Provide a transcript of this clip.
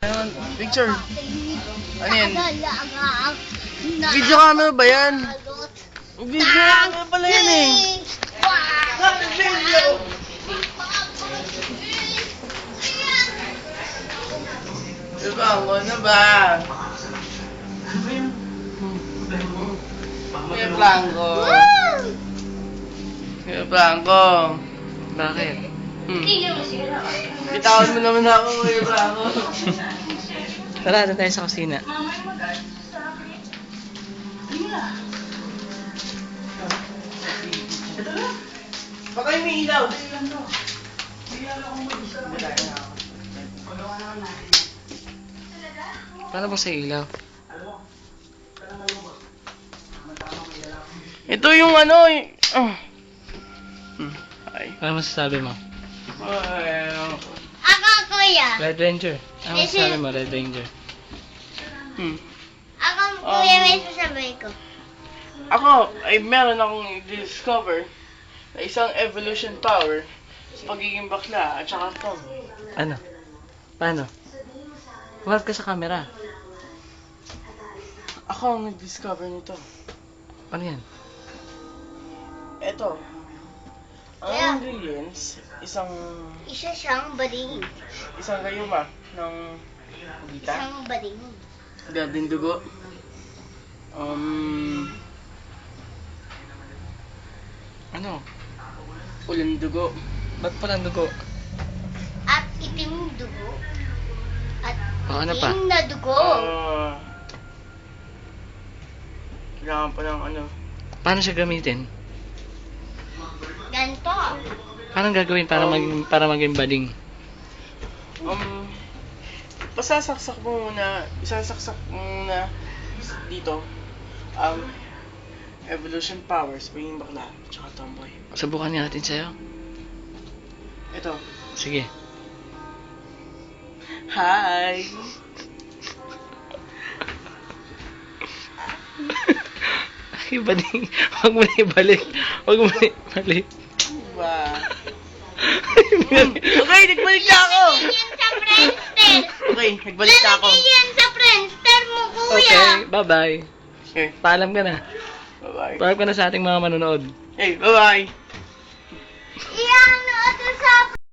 Ayun, picture. Ano yan? Video camera ba yan? Video camera pala yan eh. Diba, ano ba? Kuya Blanco. Kuya Blanco. Bakit? Bitawan mo naman ako, Kuya Blanco. Tara, doon tayo sa kusina. Patay may ilaw. Paano ba sa ilaw? Ito yung ano, Ay. Ano masasabi mo? Ako, kuya. Red Ranger. Ano masasabi mo, Red Ranger? Ako, kuya, may sasabihin ko. Ako, ay meron akong discover na isang evolution power sa pagiging bakla at saka to. Ano? Paano? Huwag ka sa camera. Ako ang nag-discover nito. Ano yan? Ito. Ang Yeah. ingredients, isang Isa siyang bading. gayuma ng pagita, Isang bading. gardeng dugo, Ano? ulan dugo, Ba't palang dugo? At itim dugo. At O, ano pa? itim na dugo. Kailangan pa ng ano, Paano siya gamitin? Ganito. Paano gagawin para maging bading? isasaksak mo muna dito ang evolution powers, pagiging bakla, tsaka tomboy. Subukan nga natin sa'yo. Ito. Sige. Hi! Ay, bading. Huwag mo na ibalik. Huwag mo na ibalik. Diba? Okay, nagbalik na ako! Yan sa Friendster. Okay, nagbalik na ako. Lalagay yan sa Friendster mo, kuya. Okay, bye-bye. Okay, Paalam ka na. bye-bye. Paalam ka na sa ating mga manonood. Hey, bye-bye! Iyan, ano sa